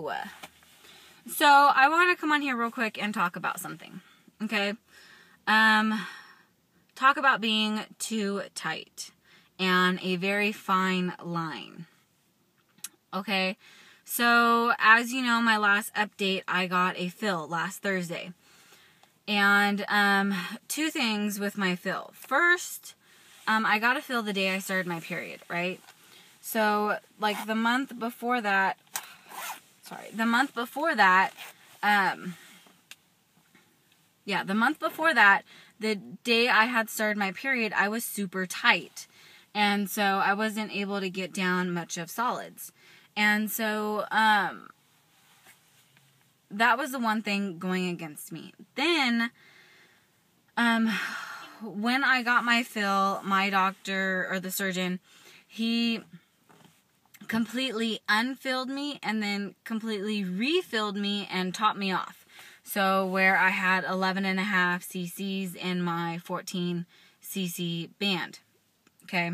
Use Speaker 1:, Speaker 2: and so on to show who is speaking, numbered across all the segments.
Speaker 1: you. So I want to come on here real quick and talk about something. Okay. Talk about being too tight and a very fine line. Okay. So as you know, my last update, I got a fill last Thursday. And, two things with my fill. First, I got a fill the day I started my period, right? So, like, the month before that, the month before that, the day I had started my period, I was super tight. And so, I wasn't able to get down much of solids. And so, that was the one thing going against me. Then, when I got my fill, my doctor, or the surgeon, he completely unfilled me and then completely refilled me and topped me off. So, where I had 11.5 cc's in my 14 cc band. Okay.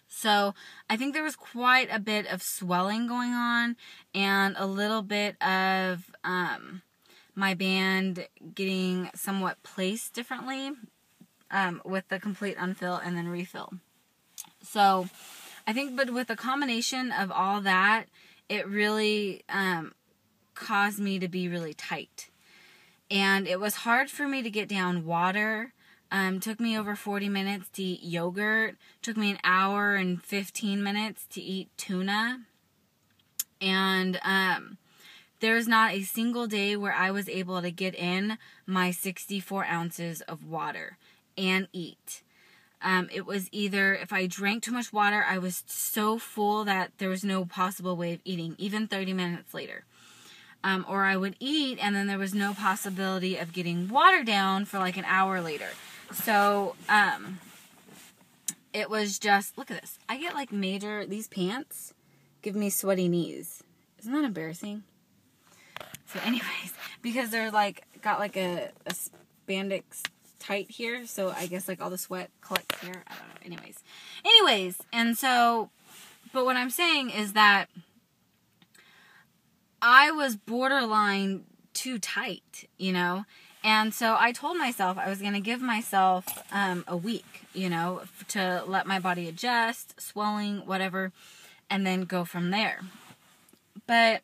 Speaker 1: So, I think there was quite a bit of swelling going on and a little bit of my band getting somewhat placed differently with the complete unfill and then refill. So, I think, but with a combination of all that, it really caused me to be really tight. And it was hard for me to get down water. Took me over 40 minutes to eat yogurt. Took me an hour and 15 minutes to eat tuna. And there's not a single day where I was able to get in my 64 ounces of water and eat. It was either, if I drank too much water, I was so full that there was no possible way of eating, even 30 minutes later. Or I would eat, and then there was no possibility of getting water down for like an hour later. So, it was just, look at this. I get like these pants give me sweaty knees. Isn't that embarrassing? So anyways, because they're like, got like a spandex tight here. So I guess like all the sweat collects here. I don't know. Anyways. And so, but what I'm saying is that I was borderline too tight, you know? And so I told myself I was going to give myself a week, you know, to let my body adjust, swelling, whatever, and then go from there. But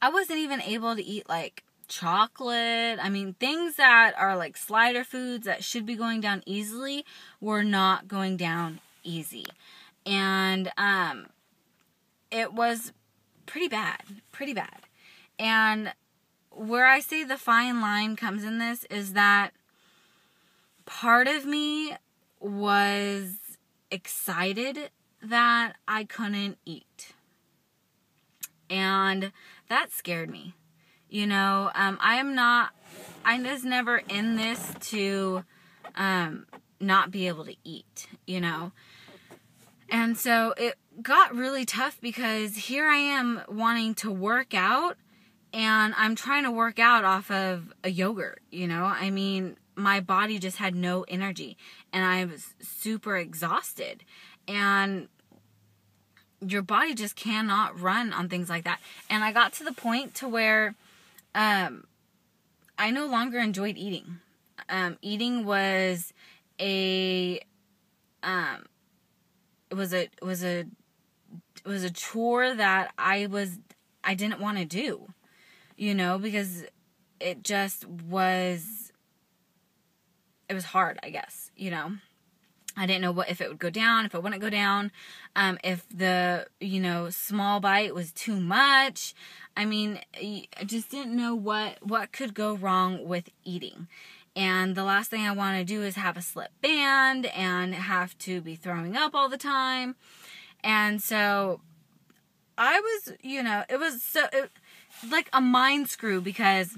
Speaker 1: I wasn't even able to eat like chocolate. I mean, things that are like slider foods that should be going down easily were not going down easy. And it was pretty bad. And where I say the fine line comes in this is that part of me was excited that I couldn't eat. And that scared me. You know, I was never in this to not be able to eat, you know. And so it got really tough because here I am wanting to work out, and I'm trying to work out off of a yogurt, you know. I mean, my body just had no energy, and I was super exhausted. And your body just cannot run on things like that. And I got to the point to where I no longer enjoyed eating. Eating was a chore that I didn't want to do, you know, because it was hard, I guess, you know. I didn't know if it would go down, if it wouldn't go down, if the, you know, small bite was too much. I mean, I just didn't know what could go wrong with eating. And the last thing I want to do is have a slip band and have to be throwing up all the time. And so I was, you know, it was like a mind screw, because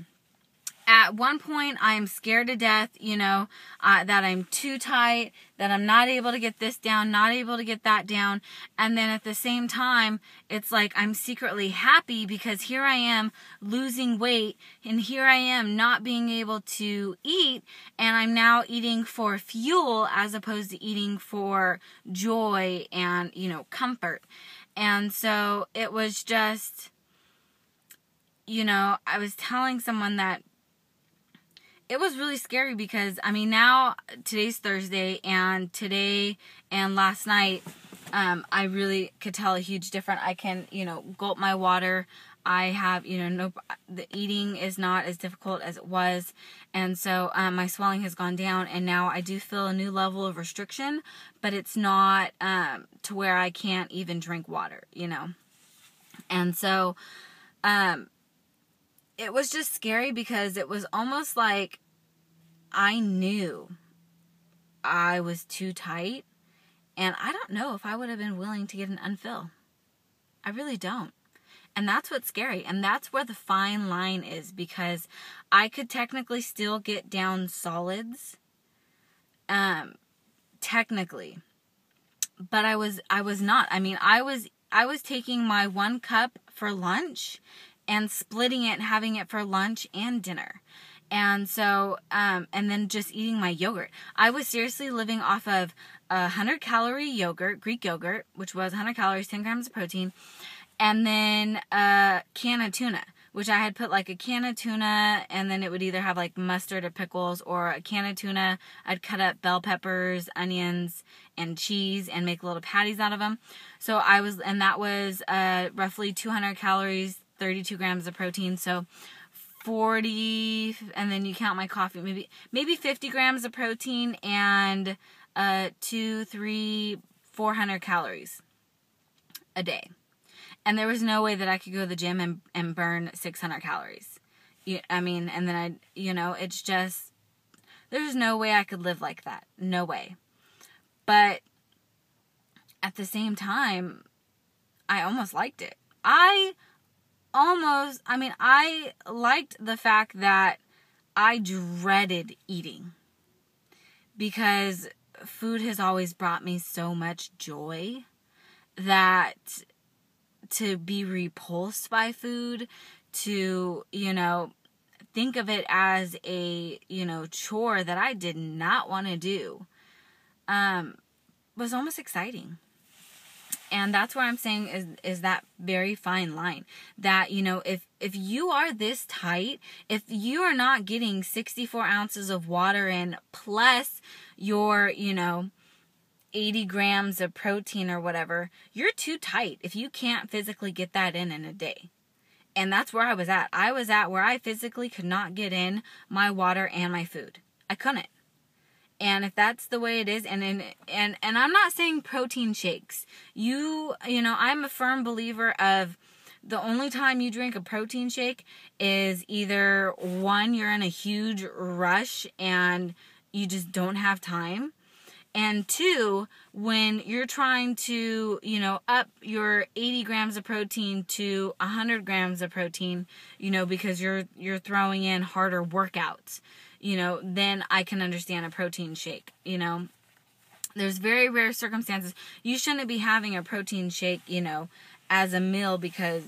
Speaker 1: at one point I'm scared to death, you know, that I'm too tight, that I'm not able to get this down, not able to get that down. And then at the same time, it's like I'm secretly happy because here I am losing weight, and here I am not being able to eat, and I'm now eating for fuel as opposed to eating for joy and, you know, comfort. And so it was just I was telling someone that it was really scary because, now today's Thursday, and today and last night, I really could tell a huge difference. I can, gulp my water. I have, the eating is not as difficult as it was. And so, my swelling has gone down, and now I do feel a new level of restriction, but it's not, to where I can't even drink water, And so, it was just scary because it was almost like I knew I was too tight, and I don't know if I would have been willing to get an unfill. I really don't. And that's what's scary, and that's where the fine line is, because I could technically still get down solids, technically, but I was not. I was taking my 1 cup for lunch and splitting it and having it for lunch and dinner. And so, and then just eating my yogurt. I was seriously living off of 100-calorie yogurt, Greek yogurt, which was 100 calories, 10 grams of protein, and then a can of tuna, which I had put like a can of tuna, and then it would either have like mustard or pickles, or a can of tuna. I'd cut up bell peppers, onions, and cheese and make little patties out of them. So and that was roughly 200 calories, 32 grams of protein. So 40, and then you count my coffee, maybe 50 grams of protein and 400 calories a day. And there was no way that I could go to the gym and burn 600 calories. And then it's just, there's no way I could live like that. No way. But at the same time, I almost liked it. I liked the fact that I dreaded eating, because food has always brought me so much joy that to be repulsed by food, to, think of it as a, chore that I did not want to do, was almost exciting. And that's what I'm saying is that very fine line. That, if you are this tight, if you are not getting 64 ounces of water in, plus your, 80 grams of protein or whatever, you're too tight if you can't physically get that in a day. And that's where I was at. I was at where I physically could not get in my water and my food. I couldn't. And if that's the way it is, and I'm not saying protein shakes. I'm a firm believer of the only time you drink a protein shake is either, one, you're in a huge rush and you just don't have time. And two, when you're trying to, up your 80 grams of protein to 100 grams of protein, because you're throwing in harder workouts, then I can understand a protein shake. There's very rare circumstances. You shouldn't be having a protein shake, as a meal, because,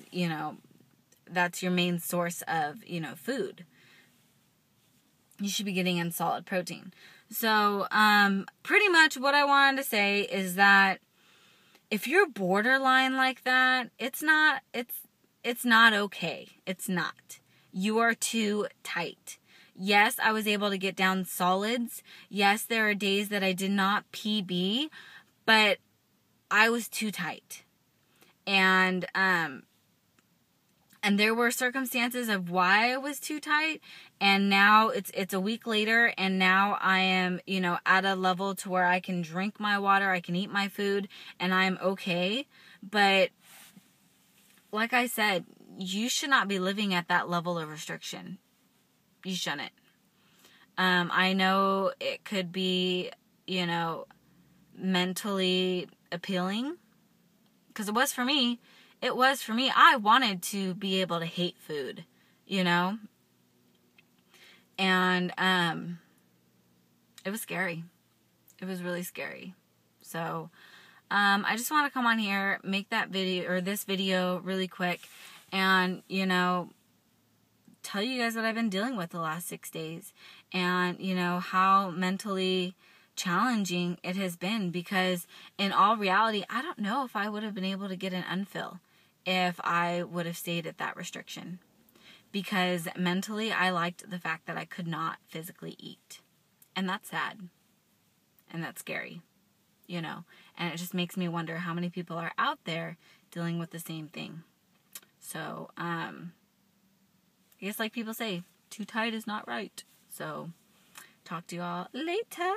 Speaker 1: that's your main source of, food. You should be getting in solid protein. So, pretty much what I wanted to say is that if you're borderline like that, it's not okay. It's not. You are too tight. Yes, I was able to get down solids. Yes, there are days that I did not PB, but I was too tight. And there were circumstances of why I was too tight, and now it's a week later, and now I am, at a level to where I can drink my water, I can eat my food, and I'm okay. But like I said, you should not be living at that level of restriction. You shouldn't. I know it could be, mentally appealing, because it was for me. It was for me. I wanted to be able to hate food, and it was scary. It was really scary. So, I just want to come on here, make that video, or this video, really quick, and, tell you guys what I've been dealing with the last 6 days, and, how mentally challenging it has been, because in all reality, I don't know if I would have been able to get an unfill if I would have stayed at that restriction. because mentally I liked the fact that I could not physically eat. And that's sad. And that's scary, you know. And it just makes me wonder how many people are out there dealing with the same thing. So, I guess like people say, too tight is not right. So, talk to you all later.